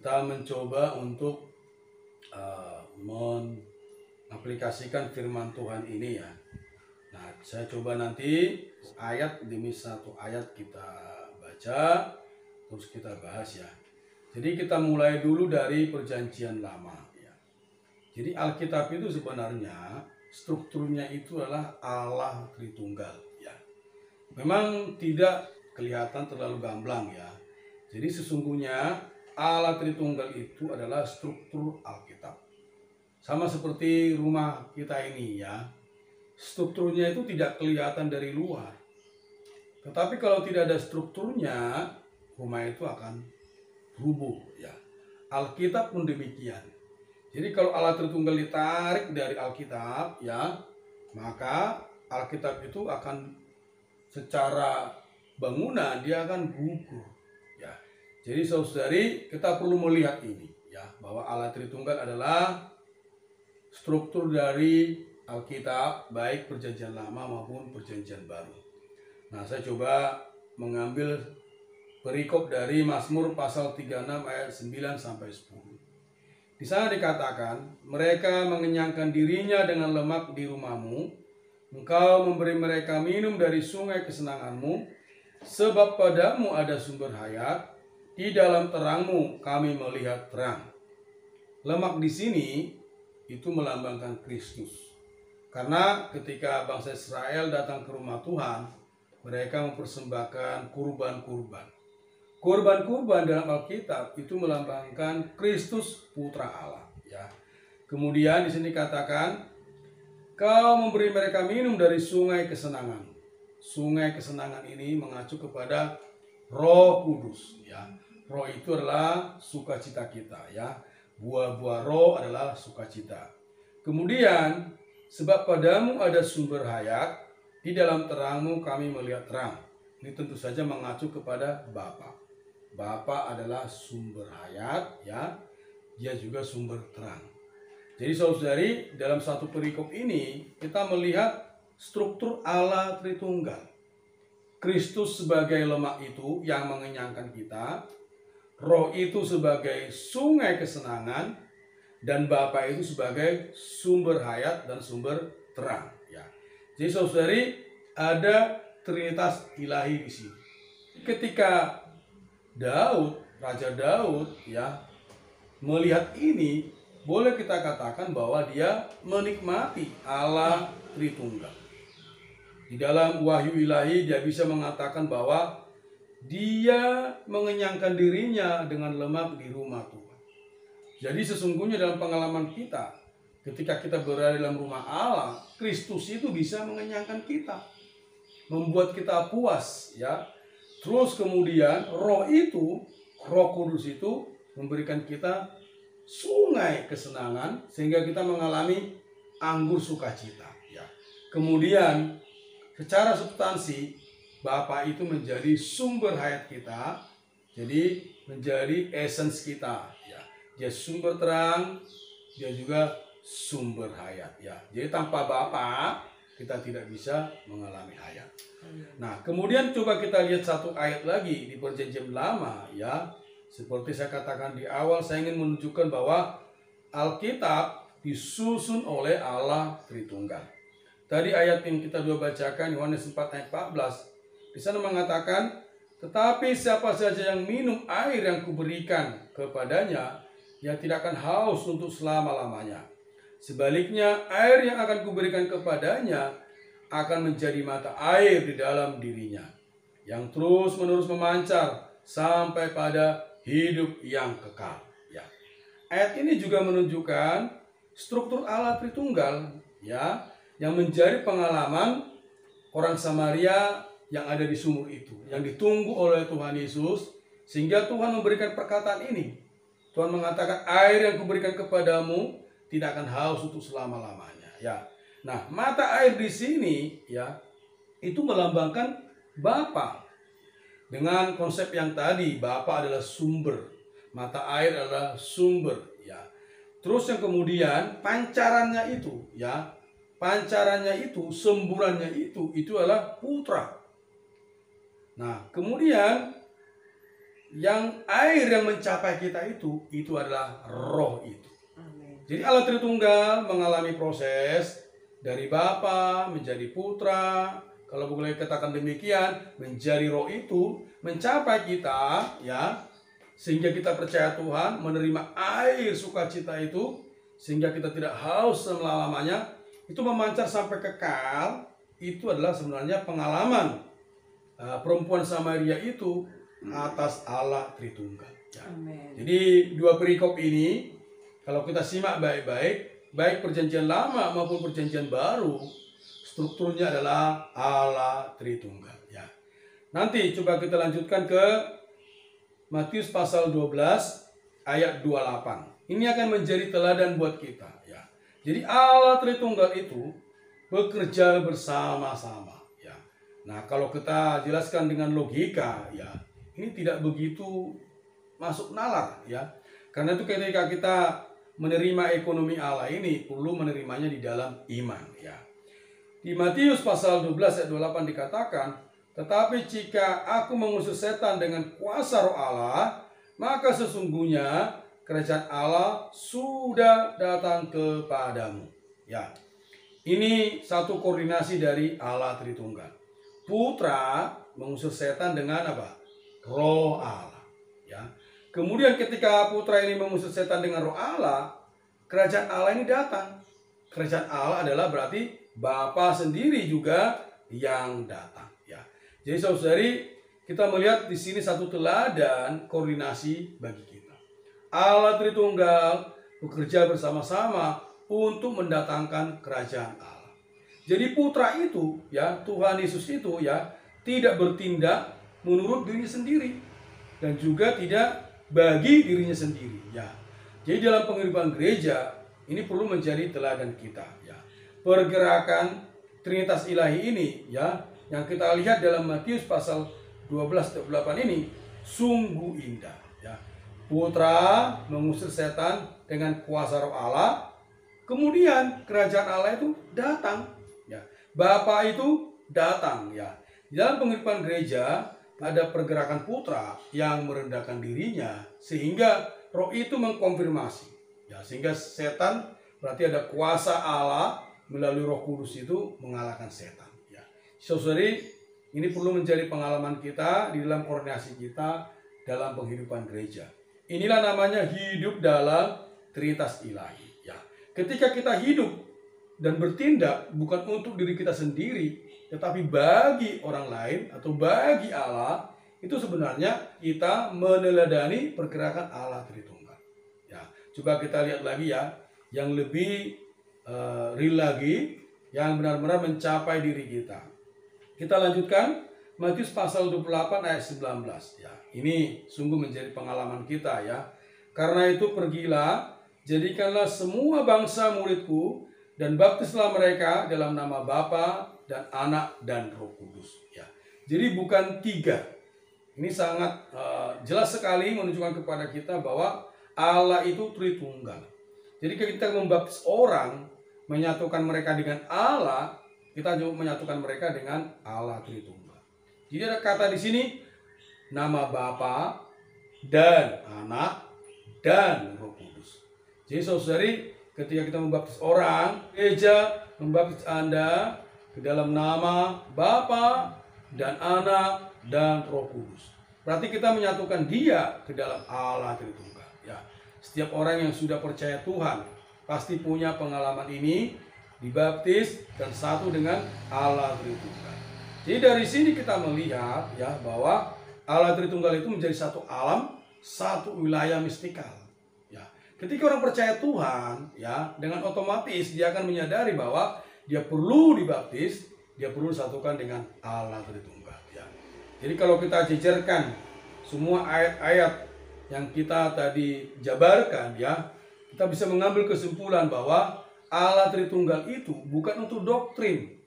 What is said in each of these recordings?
kita mencoba untuk mengaplikasikan firman Tuhan ini ya. Nah, saya coba nanti ayat demi satu ayat kita baca, terus kita bahas ya. Jadi kita mulai dulu dari Perjanjian Lama ya. Jadi Alkitab itu sebenarnya strukturnya itu adalah Allah Tritunggal ya. Memang tidak kelihatan terlalu gamblang ya. Jadi sesungguhnya Allah Tritunggal itu adalah struktur Alkitab. Sama seperti rumah kita ini ya. Strukturnya itu tidak kelihatan dari luar. Tetapi kalau tidak ada strukturnya, rumah itu akan rubuh ya. Alkitab pun demikian. Jadi kalau Allah Tritunggal ditarik dari Alkitab ya, maka Alkitab itu akan secara bangunan dia akan gugur ya. Jadi saudari, kita perlu melihat ini ya, bahwa Allah Tritunggal adalah struktur dari Alkitab, baik Perjanjian Lama maupun Perjanjian Baru. Nah, saya coba mengambil perikop dari Mazmur pasal 36 ayat 9 sampai 10. Di sana dikatakan, mereka mengenyangkan dirinya dengan lemak di rumahmu, engkau memberi mereka minum dari sungai kesenanganmu, sebab padamu ada sumber hayat, di dalam terangmu kami melihat terang. Lemak di sini itu melambangkan Kristus. Karena ketika bangsa Israel datang ke rumah Tuhan, mereka mempersembahkan kurban-kurban. Kurban-kurban dalam Alkitab itu melambangkan Kristus Putra Allah. Ya. Kemudian di sini katakan, kau memberi mereka minum dari sungai kesenangan. Sungai kesenangan ini mengacu kepada Roh Kudus. Ya. Roh itu adalah sukacita kita. Ya. Buah-buah roh adalah sukacita. Kemudian, sebab padamu ada sumber hayat, di dalam terangmu kami melihat terang. Ini tentu saja mengacu kepada Bapa. Bapa adalah sumber hayat, ya. Dia juga sumber terang. Jadi saudari, dalam satu perikop ini kita melihat struktur Allah Tritunggal. Kristus sebagai lemak itu yang mengenyangkan kita, Roh itu sebagai sungai kesenangan, dan Bapa itu sebagai sumber hayat dan sumber terang. Ya. Jadi saudari, ada Trinitas ilahi di sini. Ketika Raja Daud, ya, melihat ini, boleh kita katakan bahwa dia menikmati Allah Tritunggal. Di dalam wahyu ilahi dia bisa mengatakan bahwa dia mengenyangkan dirinya dengan lemak di rumah Tuhan. Jadi sesungguhnya dalam pengalaman kita, ketika kita berada dalam rumah Allah, Kristus itu bisa mengenyangkan kita, membuat kita puas, ya. Terus kemudian Roh Kudus itu memberikan kita sungai kesenangan sehingga kita mengalami anggur sukacita, ya. Kemudian secara substansi Bapa itu menjadi sumber hayat kita, jadi menjadi essence kita, ya. Dia sumber terang, dia juga sumber hayat, ya. Jadi tanpa Bapa kita tidak bisa mengalami hayat. Nah, kemudian coba kita lihat satu ayat lagi di Perjanjian Lama, ya. Seperti saya katakan di awal, saya ingin menunjukkan bahwa Alkitab disusun oleh Allah Tritunggal. Tadi ayat yang kita dua bacakan, Yohanes 4 ayat 14, di sana mengatakan, tetapi siapa saja yang minum air yang kuberikan kepadanya, ia tidak akan haus untuk selama-lamanya. Sebaliknya, air yang akan kuberikan kepadanya akan menjadi mata air di dalam dirinya, yang terus-menerus memancar sampai pada hidup yang kekal. Ya. Ayat ini juga menunjukkan struktur Allah Tritunggal, ya, yang menjadi pengalaman orang Samaria yang ada di sumur itu, yang ditunggu oleh Tuhan Yesus, sehingga Tuhan memberikan perkataan ini. Tuhan mengatakan, air yang kuberikan kepadamu tidak akan haus untuk selama-lamanya. Ya. Nah, mata air di sini, ya, itu melambangkan Bapa. Dengan konsep yang tadi, Bapa adalah sumber, mata air adalah sumber, ya. Terus yang kemudian pancarannya itu, ya, pancarannya itu, semburannya itu adalah Putra. Nah, kemudian yang air yang mencapai kita itu adalah roh itu. Jadi Allah Tritunggal mengalami proses dari Bapa menjadi Putra, kalau boleh katakan demikian, menjadi roh itu mencapai kita, ya, sehingga kita percaya Tuhan, menerima air sukacita itu, sehingga kita tidak haus selama-lamanya, itu memancar sampai kekal. Itu adalah sebenarnya pengalaman perempuan Samaria itu atas Allah Tritunggal. Ya. Jadi dua perikop ini kalau kita simak baik-baik, baik perjanjian lama maupun perjanjian baru, strukturnya adalah Allah Tritunggal. Ya. Nanti coba kita lanjutkan ke Matius pasal 12 ayat 28. Ini akan menjadi teladan buat kita. Ya. Jadi Allah Tritunggal itu bekerja bersama-sama. Ya. Nah, kalau kita jelaskan dengan logika, ya, ini tidak begitu masuk nalar, ya. Karena itu ketika kita menerima ekonomi Allah ini perlu menerimanya di dalam iman, ya. Di Matius pasal 12 ayat 28 dikatakan, tetapi jika aku mengusir setan dengan kuasa roh Allah, maka sesungguhnya kerajaan Allah sudah datang kepadamu. Ya. Ini satu koordinasi dari Allah Tritunggal. Putra mengusir setan dengan apa? Roh Allah. Ya. Kemudian ketika putra ini mengusir setan dengan roh Allah, kerajaan Allah ini datang. Kerajaan Allah adalah berarti Bapa sendiri juga yang datang. Ya. Jadi saudari, kita melihat di sini satu teladan koordinasi bagi kita. Allah Tritunggal bekerja bersama-sama untuk mendatangkan kerajaan Allah. Jadi putra itu, ya, Tuhan Yesus itu, ya, tidak bertindak menurut dirinya sendiri dan juga tidak bagi dirinya sendiri, ya. Jadi dalam penghidupan gereja ini perlu menjadi teladan kita, ya. Pergerakan Trinitas Ilahi ini, ya, yang kita lihat dalam Matius pasal 12:8 ini sungguh indah, ya. Putra mengusir setan dengan kuasa roh Allah, kemudian kerajaan Allah itu datang, ya. Bapa itu datang, ya. Di dalam penghidupan gereja ada pergerakan putra yang merendahkan dirinya sehingga roh itu mengkonfirmasi, ya, sehingga setan berarti ada kuasa Allah melalui Roh Kudus itu mengalahkan setan, ya. Saudari, ini perlu menjadi pengalaman kita di dalam koordinasi kita dalam penghidupan gereja. Inilah namanya hidup dalam Trinitas Ilahi, ya. Ketika kita hidup dan bertindak bukan untuk diri kita sendiri, tetapi bagi orang lain atau bagi Allah, itu sebenarnya kita meneladani pergerakan Allah Tritunggal. Ya, coba kita lihat lagi, ya, yang lebih real lagi, yang benar-benar mencapai diri kita. Kita lanjutkan Matius pasal 28 ayat 19. Ya, ini sungguh menjadi pengalaman kita, ya. Karena itu pergilah, jadikanlah semua bangsa muridku dan baptislah mereka dalam nama Bapa dan Anak dan Roh Kudus. Ya. Jadi bukan tiga. Ini sangat jelas sekali menunjukkan kepada kita bahwa Allah itu Tritunggal. Jadi ketika kita membaptis orang, menyatukan mereka dengan Allah, kita juga menyatukan mereka dengan Allah Tritunggal. Jadi ada kata di sini nama Bapa dan Anak dan Roh Kudus. Jadi saudari, ketika kita membaptis orang, gereja membaptis Anda ke dalam nama Bapa dan Anak dan Roh Kudus. Berarti kita menyatukan dia ke dalam Allah Tritunggal. Ya, setiap orang yang sudah percaya Tuhan pasti punya pengalaman ini, dibaptis dan satu dengan Allah Tritunggal. Jadi dari sini kita melihat, ya, bahwa Allah Tritunggal itu menjadi satu alam, satu wilayah mistikal. Ya, ketika orang percaya Tuhan, ya, dengan otomatis dia akan menyadari bahwa dia perlu dibaptis, dia perlu disatukan dengan Allah Tritunggal, ya. Jadi kalau kita jejerkan semua ayat-ayat yang kita tadi jabarkan, ya, kita bisa mengambil kesimpulan bahwa Allah Tritunggal itu bukan untuk doktrin.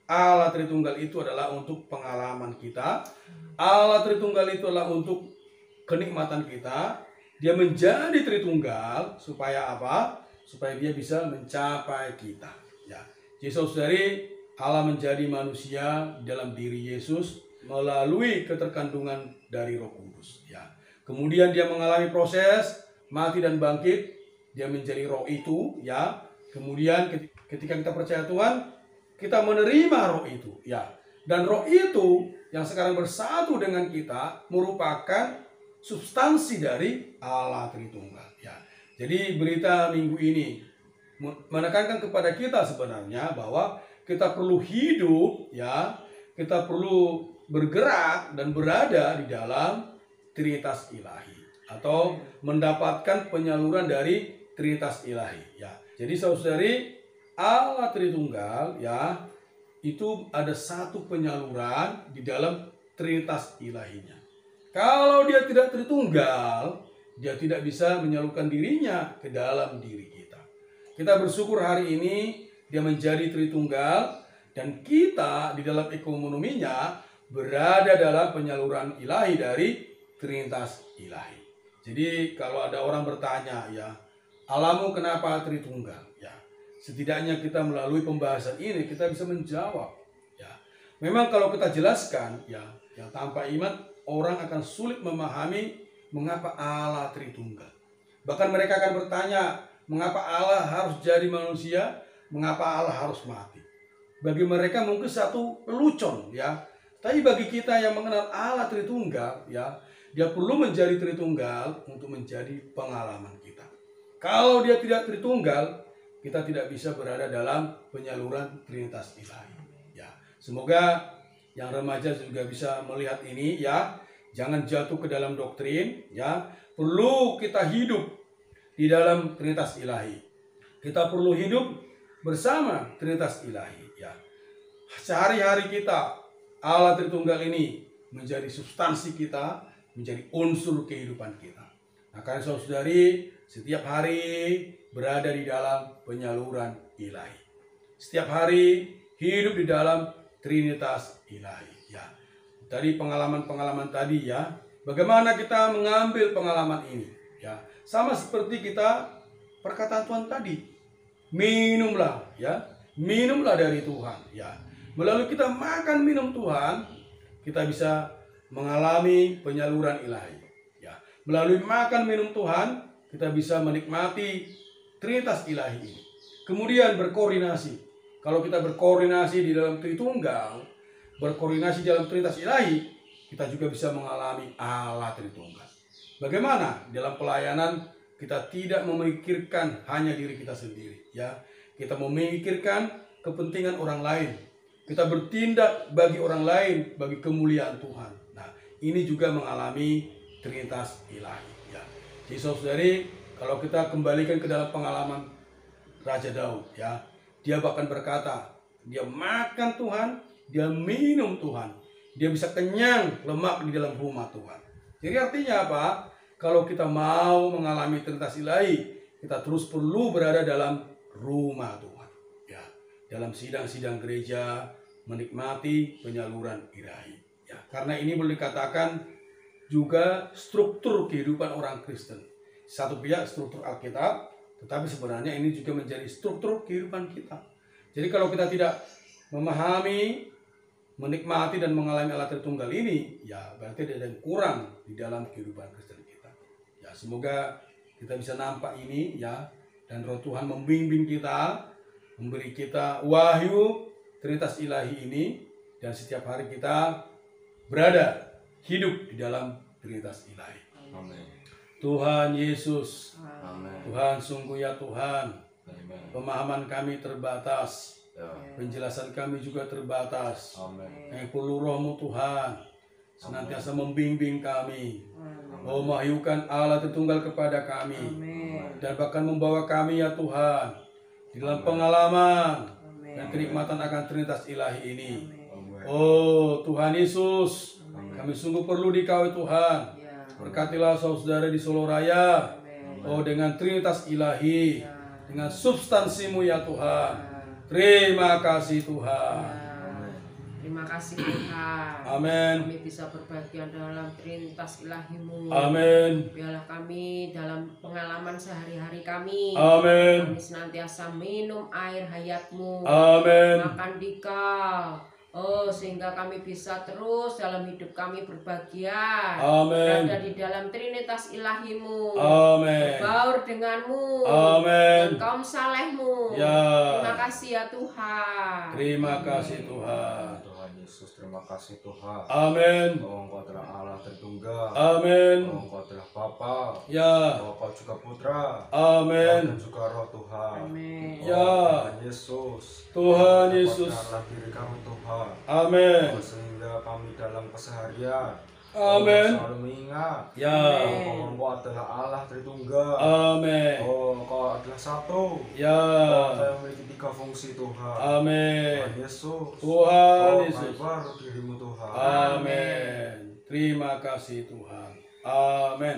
Allah Tritunggal itu adalah untuk pengalaman kita. Allah Tritunggal itu adalah untuk kenikmatan kita. Dia menjadi Tritunggal supaya apa? Supaya dia bisa mencapai kita, ya. Jadi saudari, Allah menjadi manusia dalam diri Yesus melalui keterkandungan dari Roh Kudus, ya. Kemudian dia mengalami proses mati dan bangkit, dia menjadi roh itu, ya. Kemudian ketika kita percaya Tuhan, kita menerima roh itu, ya. Dan roh itu yang sekarang bersatu dengan kita merupakan substansi dari Allah Tritunggal, ya. Jadi berita minggu ini menekankan kepada kita sebenarnya bahwa kita perlu hidup, ya. Kita perlu bergerak dan berada di dalam Trinitas Ilahi atau mendapatkan penyaluran dari Trinitas Ilahi, ya. Jadi saudari, Allah Tritunggal, ya, itu ada satu penyaluran di dalam Trinitas Ilahinya. Kalau dia tidak Tritunggal, dia tidak bisa menyalurkan dirinya ke dalam diri kita. Kita bersyukur hari ini dia menjadi Tritunggal dan kita di dalam ekonominya berada dalam penyaluran ilahi dari Trinitas Ilahi. Jadi kalau ada orang bertanya, ya, Allahmu kenapa Tritunggal? Ya, setidaknya kita melalui pembahasan ini kita bisa menjawab. Ya, memang kalau kita jelaskan, ya, yang tanpa iman orang akan sulit memahami mengapa Allah Tritunggal. Bahkan mereka akan bertanya, mengapa Allah harus jadi manusia? Mengapa Allah harus mati? Bagi mereka mungkin satu lelucon, ya. Tapi bagi kita yang mengenal Allah Tritunggal, ya, dia perlu menjadi Tritunggal untuk menjadi pengalaman kita. Kalau dia tidak Tritunggal, kita tidak bisa berada dalam penyaluran Trinitas Ilahi. Ya, semoga yang remaja juga bisa melihat ini, ya. Jangan jatuh ke dalam doktrin, ya. Perlu kita hidup di dalam Trinitas Ilahi. Kita perlu hidup bersama Trinitas Ilahi, ya. Sehari-hari kita Allah Tritunggal ini menjadi substansi kita, menjadi unsur kehidupan kita. Nah, karena saudari setiap hari berada di dalam penyaluran ilahi. Setiap hari hidup di dalam Trinitas Ilahi, ya. Dari pengalaman-pengalaman tadi, ya, bagaimana kita mengambil pengalaman ini, ya. Sama seperti kita perkataan Tuhan tadi. Minumlah, ya. Minumlah dari Tuhan, ya. Melalui kita makan minum Tuhan, kita bisa mengalami penyaluran ilahi, ya. Melalui makan minum Tuhan, kita bisa menikmati Trinitas Ilahi ini. Kemudian berkoordinasi. Kalau kita berkoordinasi di dalam Tritunggal, berkoordinasi dalam Trinitas Ilahi, kita juga bisa mengalami Allah Tritunggal. Bagaimana dalam pelayanan kita tidak memikirkan hanya diri kita sendiri, ya. Kita memikirkan kepentingan orang lain. Kita bertindak bagi orang lain, bagi kemuliaan Tuhan. Nah, ini juga mengalami Trinitas Ilahi, ya. Jadi saudari, kalau kita kembalikan ke dalam pengalaman Raja Daud, ya, dia bahkan berkata, dia makan Tuhan, dia minum Tuhan, dia bisa kenyang lemak di dalam rumah Tuhan. Jadi artinya apa? Kalau kita mau mengalami Trinitas Ilahi, kita terus perlu berada dalam rumah Tuhan, ya. Dalam sidang-sidang gereja, menikmati penyaluran ilahi, ya. Karena ini boleh dikatakan juga struktur kehidupan orang Kristen. Satu pihak struktur Alkitab, tetapi sebenarnya ini juga menjadi struktur kehidupan kita. Jadi kalau kita tidak memahami, menikmati dan mengalami Allah Tritunggal ini, ya berarti ada yang kurang di dalam kehidupan Kristen kita. Ya, semoga kita bisa nampak ini, ya, dan Roh Tuhan membimbing kita, memberi kita wahyu Trinitas Ilahi ini, dan setiap hari kita berada hidup di dalam Trinitas Ilahi. Amin. Tuhan Yesus, Amin. Tuhan sungguh ya Tuhan, Amin. pemahaman kami terbatas, Ya. penjelasan kami juga terbatas. Amin. Yang perlu Roh-Mu Tuhan senantiasa membimbing kami. Amin. Oh, mahyukan Allah Tritunggal kepada kami, Amin. dan bahkan membawa kami ya Tuhan di dalam Amin. pengalaman Amin. dan kenikmatan akan Trinitas Ilahi ini. Amin. Oh Tuhan Yesus, Amin. kami sungguh perlu Dikau Tuhan. Ya. Berkatilah saudara di Solo Raya, Amin. oh dengan Trinitas Ilahi, Ya. dengan substansimu ya Tuhan. Ya. Terima kasih Tuhan. Ya. Terima kasih Tuhan. Amin. Kami bisa berbahagia dalam Trinitas Ilahi-Mu. Amin. Biarlah kami dalam pengalaman sehari-hari kami, Amin. kami senantiasa minum air hayat-Mu, Amin. makan Dikau, Oh, sehingga kami bisa terus dalam hidup kami berbahagia. Amin. Berada di dalam Trinitas Ilahimu. Amin. Berbaur denganmu. Amin. Dan kaum salehmu. Ya. Terima kasih ya Tuhan. Terima kasih Tuhan. Tuhan Yesus, terima kasih Tuhan. Amin. Bahwa Engkau telah Allah Tritunggal. Amin. Bahwa Engkau telah Bapa. Ya. Bahwa Engkau juga Putra. Amin. Dan juga Roh Tuhan. Amin. Ya. Tuhan Yesus. Tuhan Yesus. Kuatkanlah diri kami Tuhan. Amin. Sehingga kami dalam keseharian Amin. selalu mengingat Ya. bahwa Engkau adalah Allah Tritunggal. Amin. Oh, Engkau adalah satu. Ya. Engkau yang memiliki 3 fungsi Tuhan. Amin. Tuhan Yesus. Tuhan Oh, Yesus. kami baru dirimu Tuhan. Amin. Terima kasih Tuhan. Amin.